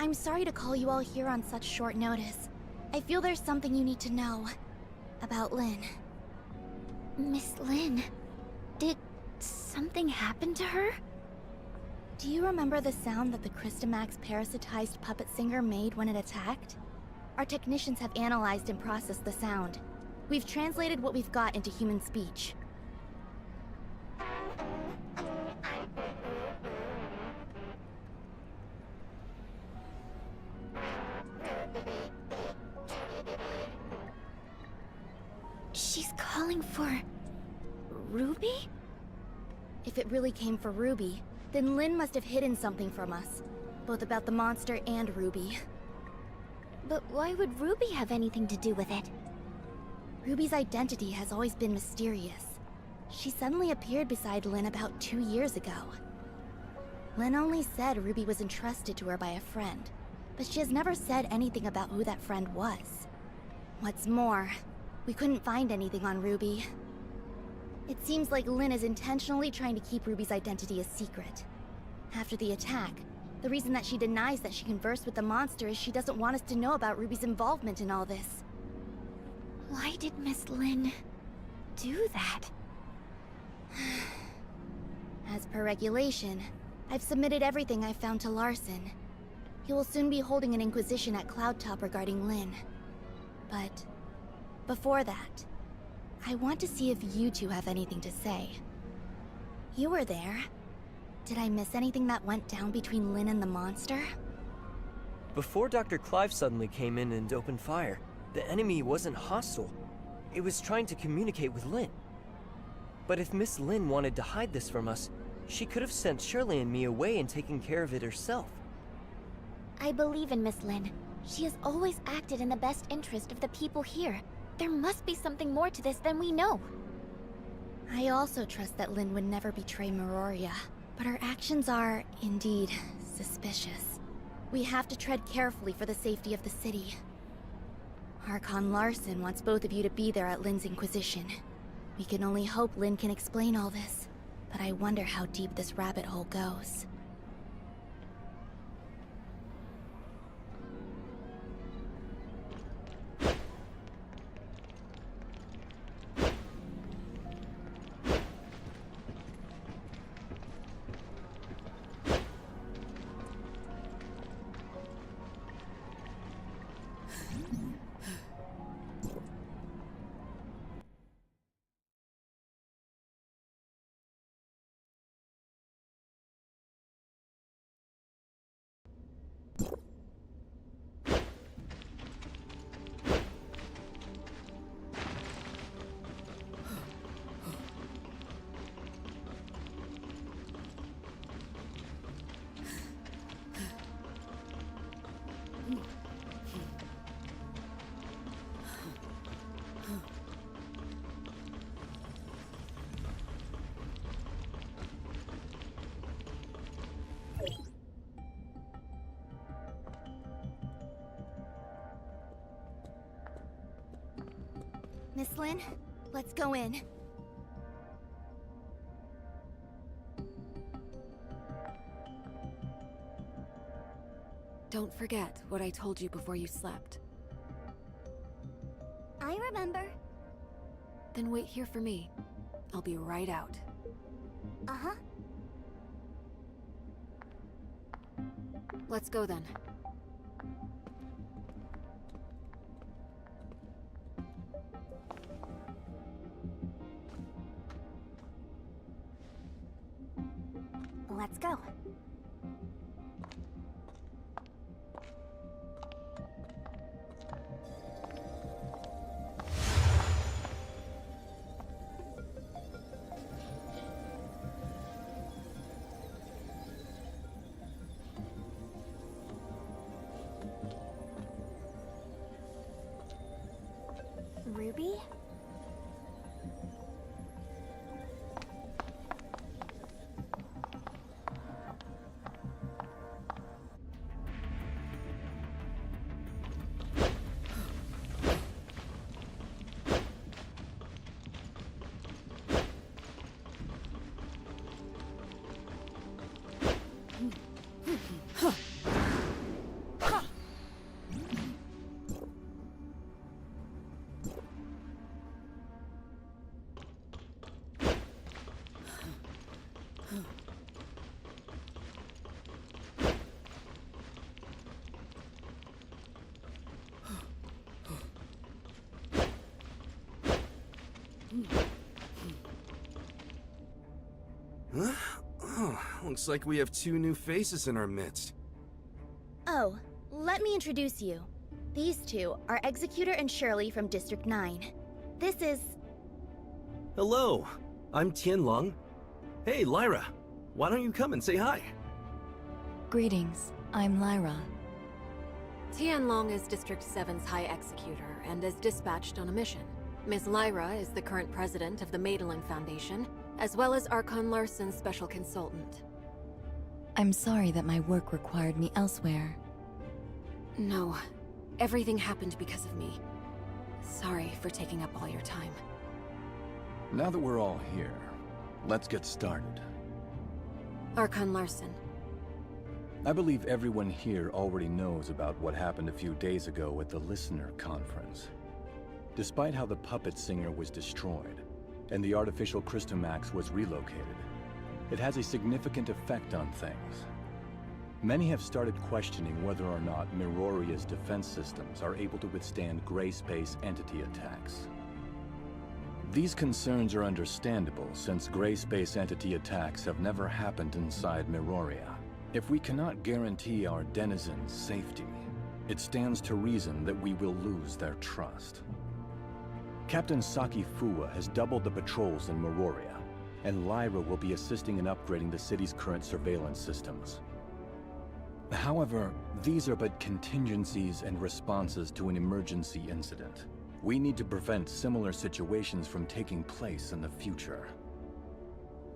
I'm sorry to call you all here on such short notice. I feel there's something you need to know. About Lynn. Miss Lynn, did something happen to her? Do you remember the sound that the Crystamax parasitized puppet singer made when it attacked? Our technicians have analyzed and processed the sound. We've translated what we've got into human speech. She's calling for... Ruby? If it really came for Ruby, then Lynn must have hidden something from us. Both about the monster and Ruby. But why would Ruby have anything to do with it? Ruby's identity has always been mysterious. She suddenly appeared beside Lynn about 2 years ago. Lynn only said Ruby was entrusted to her by a friend, but she has never said anything about who that friend was. What's more, we couldn't find anything on Ruby. It seems like Lynn is intentionally trying to keep Ruby's identity a secret. After the attack, the reason that she denies that she conversed with the monster is she doesn't want us to know about Ruby's involvement in all this. Why did Miss Lynn do that? As per regulation, I've submitted everything I've found to Larson. He will soon be holding an inquisition at Cloudtop regarding Lynn. But before that, I want to see if you two have anything to say. You were there. Did I miss anything that went down between Lynn and the monster? Before Dr. Clive suddenly came in and opened fire, the enemy wasn't hostile. It was trying to communicate with Lynn. But if Miss Lynn wanted to hide this from us, she could have sent Shirley and me away and taken care of it herself. I believe in Miss Lynn. She has always acted in the best interest of the people here. There must be something more to this than we know. I also trust that Lynn would never betray Meroria, but her actions are, indeed, suspicious. We have to tread carefully for the safety of the city. Archon Larson wants both of you to be there at Lynn's Inquisition. We can only hope Lynn can explain all this, but I wonder how deep this rabbit hole goes. Miss Lynn, let's go in. Don't forget what I told you before you slept. I remember. Then wait here for me. I'll be right out. Uh-huh. Let's go then. Let's go. Ruby? Huh? Oh, looks like we have two new faces in our midst. Oh, let me introduce you. These two are Executor and Shirley from District 9. This is... Hello, I'm Tianlong. Hey, Lyra, why don't you come and say hi? Greetings, I'm Lyra. Tianlong is District 7's High Executor and is dispatched on a mission. Ms. Lyra is the current president of the Madeline Foundation, as well as Archon Larson's special consultant. I'm sorry that my work required me elsewhere. No, everything happened because of me. Sorry for taking up all your time. Now that we're all here, let's get started. Archon Larson. I believe everyone here already knows about what happened a few days ago at the Listener Conference. Despite how the puppet singer was destroyed, and the artificial Crystamax was relocated, it has a significant effect on things. Many have started questioning whether or not Miroria's defense systems are able to withstand gray space entity attacks. These concerns are understandable, since gray space entity attacks have never happened inside Miroria. If we cannot guarantee our denizens' safety, it stands to reason that we will lose their trust. Captain Saki Fuwa has doubled the patrols in Miroria, and Lyra will be assisting in upgrading the city's current surveillance systems. However, these are but contingencies and responses to an emergency incident. We need to prevent similar situations from taking place in the future.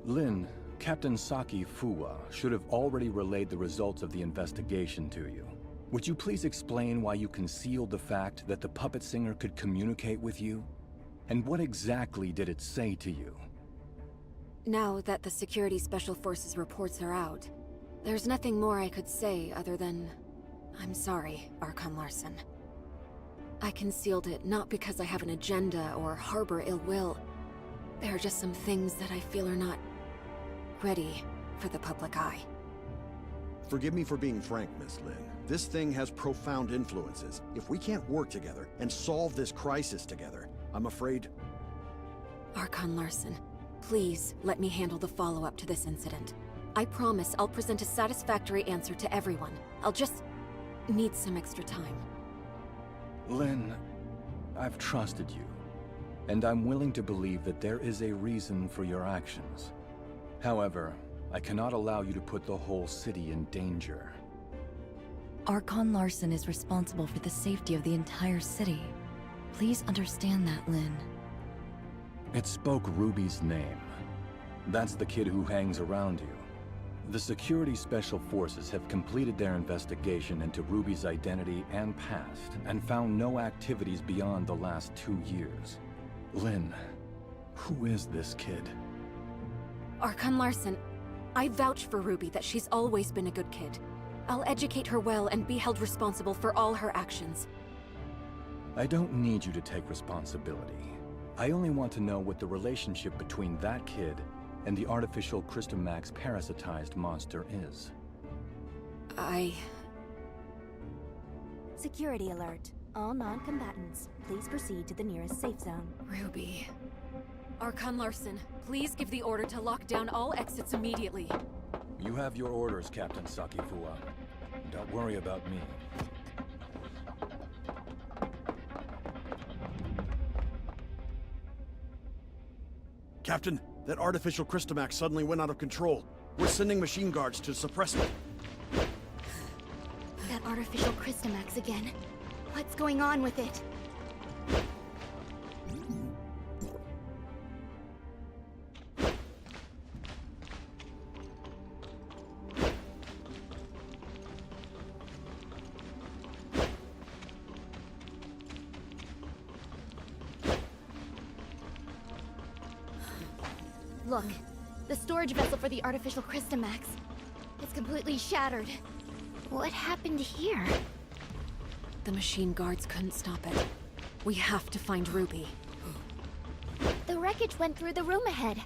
Lin, Captain Saki Fuwa should have already relayed the results of the investigation to you. Would you please explain why you concealed the fact that the puppet singer could communicate with you? And what exactly did it say to you? Now that the Security Special Forces reports are out, there's nothing more I could say other than... I'm sorry, Archon Larson. I concealed it not because I have an agenda or harbor ill will. There are just some things that I feel are not ready for the public eye. Forgive me for being frank, Miss Lin. This thing has profound influences. If we can't work together and solve this crisis together, I'm afraid... Archon Larson, please let me handle the follow-up to this incident. I promise I'll present a satisfactory answer to everyone. I'll just need some extra time. Lin, I've trusted you, and I'm willing to believe that there is a reason for your actions. However, I cannot allow you to put the whole city in danger. Archon Larson is responsible for the safety of the entire city. Please understand that, Lin. It spoke Ruby's name. That's the kid who hangs around you. The Security Special Forces have completed their investigation into Ruby's identity and past, and found no activities beyond the last 2 years. Lin, who is this kid? Archon Larson, I vouch for Ruby that she's always been a good kid. I'll educate her well and be held responsible for all her actions. I don't need you to take responsibility. I only want to know what the relationship between that kid and the artificial Crystamax parasitized monster is. Security alert. All non-combatants, please proceed to the nearest safe zone. Ruby. Archon Larson, please give the order to lock down all exits immediately. You have your orders, Captain Saki Fuwa. Don't worry about me. Captain, that artificial Crystamax suddenly went out of control. We're sending machine guards to suppress it. That artificial Crystamax again. What's going on with it? Look, the storage vessel for the artificial Crystamax. It's completely shattered. What happened here? The machine guards couldn't stop it. We have to find Ruby. The wreckage went through the room ahead.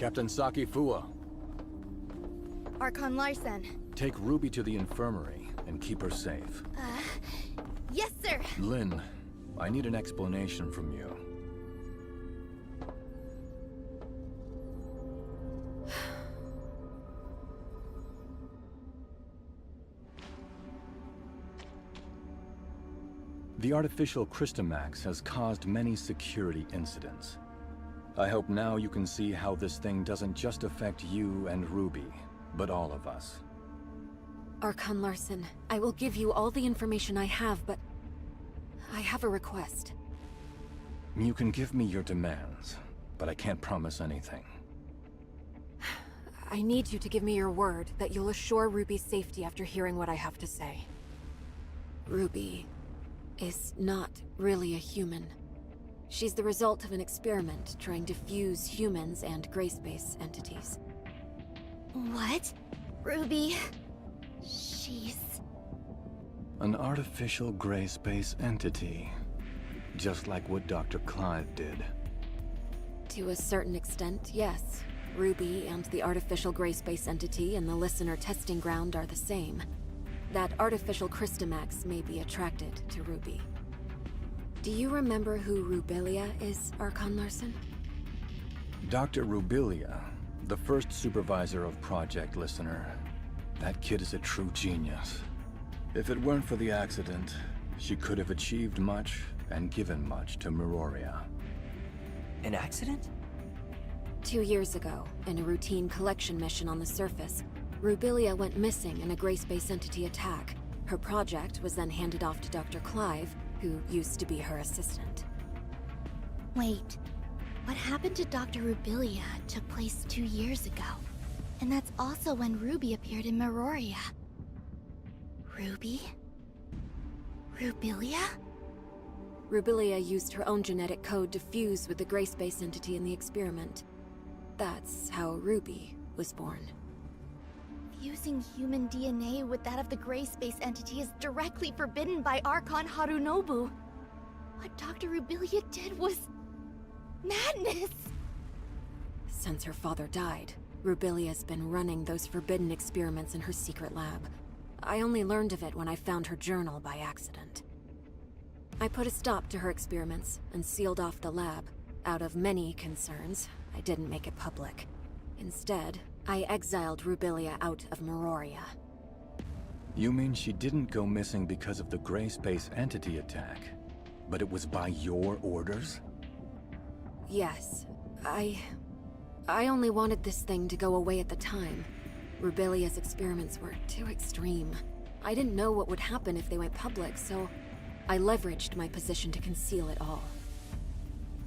Captain Saki Fua, Archon Larson. take Ruby to the infirmary and keep her safe. Yes, sir! Lynn, I need an explanation from you. The artificial Crystamax has caused many security incidents. I hope now you can see how this thing doesn't just affect you and Ruby, but all of us. Archon Larson, I will give you all the information I have, but I have a request. You can give me your demands, but I can't promise anything. I need you to give me your word that you'll assure Ruby's safety after hearing what I have to say. Ruby is not really a human. She's the result of an experiment trying to fuse humans and gray space entities. What? Ruby... she's... An artificial gray space entity. Just like what Dr. Clive did. To a certain extent, yes. Ruby and the artificial gray space entity in the Listener testing ground are the same. That artificial Crystamax may be attracted to Ruby. Do you remember who Rubilia is, Archon Larson? Dr. Rubilia, the first supervisor of Project Listener. That kid is a true genius. If it weren't for the accident, she could have achieved much and given much to Meroria. An accident? 2 years ago, in a routine collection mission on the surface, Rubilia went missing in a gray space entity attack. Her project was then handed off to Dr. Clive, who used to be her assistant. Wait, what happened to Dr. Rubilia took place 2 years ago. And that's also when Ruby appeared in Meroria. Ruby? Rubilia? Rubilia used her own genetic code to fuse with the gray space entity in the experiment. That's how Ruby was born. Fusing human DNA with that of the gray space entity is directly forbidden by Archon Harunobu. What Dr. Rubilia did was... madness! Since her father died, Rubilia's been running those forbidden experiments in her secret lab. I only learned of it when I found her journal by accident. I put a stop to her experiments and sealed off the lab. Out of many concerns, I didn't make it public. Instead, I exiled Rubilia out of Meroria. You mean she didn't go missing because of the gray space entity attack, but it was by your orders? Yes, I only wanted this thing to go away at the time. Rubilia's experiments were too extreme. I didn't know what would happen if they went public, so I leveraged my position to conceal it all.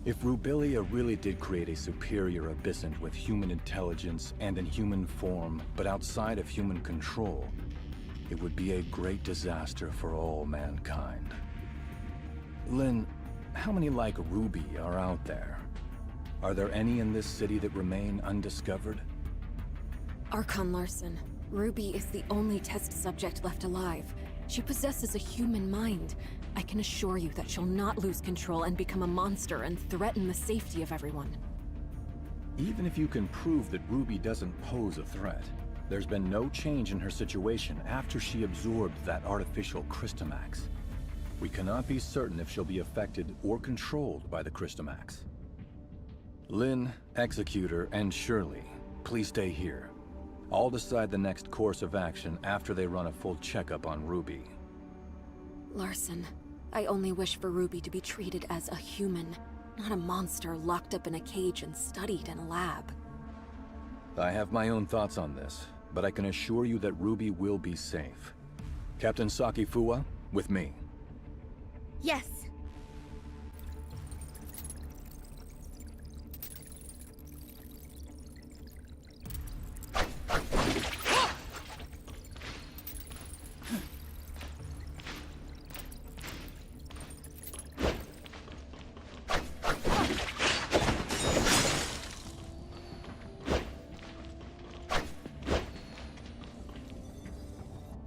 If Rubilia really did create a superior abyssant with human intelligence and in human form, but outside of human control, it would be a great disaster for all mankind. Lynn, how many like Ruby are out there? Are there any in this city that remain undiscovered? Archon Larson, Ruby is the only test subject left alive. She possesses a human mind. I can assure you that she'll not lose control and become a monster and threaten the safety of everyone. Even if you can prove that Ruby doesn't pose a threat, there's been no change in her situation after she absorbed that artificial Crystamax. We cannot be certain if she'll be affected or controlled by the Crystamax. Lynn, Executor, and Shirley, please stay here. I'll decide the next course of action after they run a full checkup on Ruby. Larson, I only wish for Ruby to be treated as a human, not a monster locked up in a cage and studied in a lab. I have my own thoughts on this, but I can assure you that Ruby will be safe. Captain Saki Fua, with me. Yes.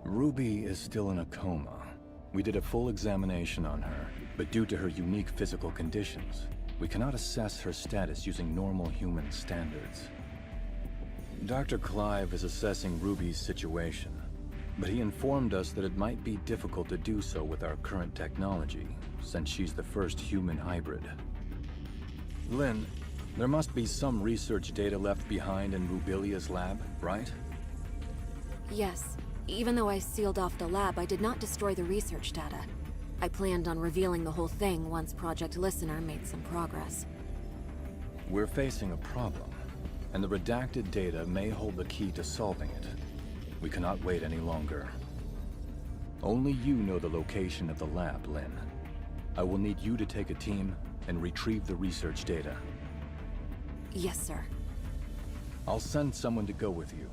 Ruby is still in a coma. We did a full examination on her, but due to her unique physical conditions, we cannot assess her status using normal human standards. Dr. Clive is assessing Ruby's situation, but he informed us that it might be difficult to do so with our current technology, since she's the first human hybrid. Lynn, there must be some research data left behind in Rubilia's lab, right? Yes. Even though I sealed off the lab, I did not destroy the research data. I planned on revealing the whole thing once Project Listener made some progress. We're facing a problem, and the redacted data may hold the key to solving it. We cannot wait any longer. Only you know the location of the lab, Lynn. I will need you to take a team and retrieve the research data. Yes, sir. I'll send someone to go with you.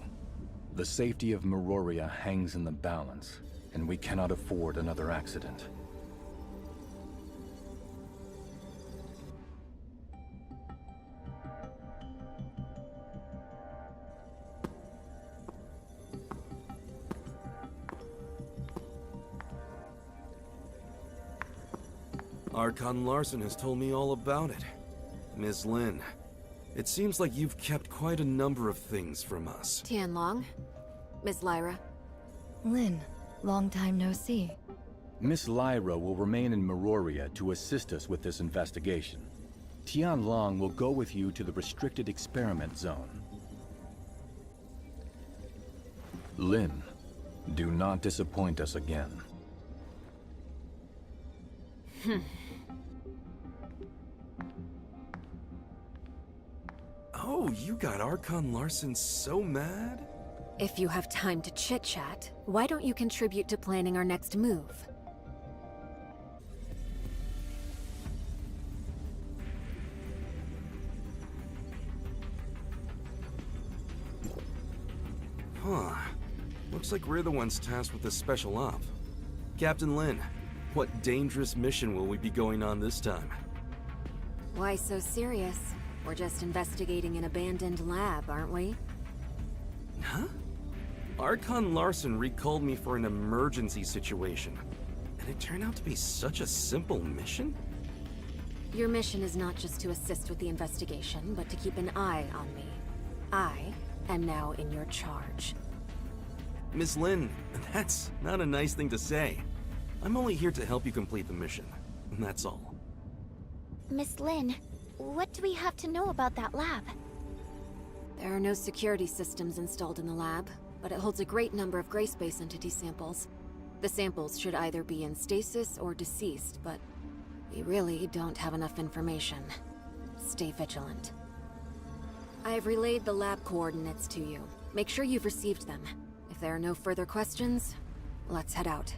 The safety of Meroria hangs in the balance, and we cannot afford another accident. Archon Larson has told me all about it. Miss Lin, it seems like you've kept quite a number of things from us. Tianlong? Miss Lyra? Lynn, long time no see. Miss Lyra will remain in Meroria to assist us with this investigation. Tianlong will go with you to the restricted experiment zone. Lynn, do not disappoint us again. Oh, you got Archon Larson so mad? If you have time to chit-chat, why don't you contribute to planning our next move? Huh. Looks like we're the ones tasked with this special op. Captain Lin, what dangerous mission will we be going on this time? Why so serious? We're just investigating an abandoned lab, aren't we? Huh? Archon Larson recalled me for an emergency situation. And it turned out to be such a simple mission? Your mission is not just to assist with the investigation, but to keep an eye on me. I am now in your charge. Miss Lin, that's not a nice thing to say. I'm only here to help you complete the mission. And that's all. Miss Lin, what do we have to know about that lab? There are no security systems installed in the lab, but it holds a great number of Grayspace entity samples. The samples should either be in stasis or deceased, but we really don't have enough information. Stay vigilant. I have relayed the lab coordinates to you. Make sure you've received them. If there are no further questions, let's head out.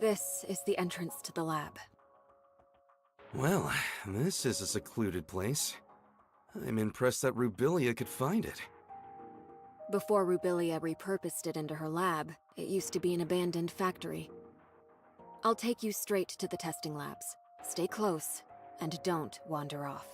This is the entrance to the lab. Well, this is a secluded place. I'm impressed that Rubilia could find it. Before Rubilia repurposed it into her lab, it used to be an abandoned factory. I'll take you straight to the testing labs. Stay close, and don't wander off.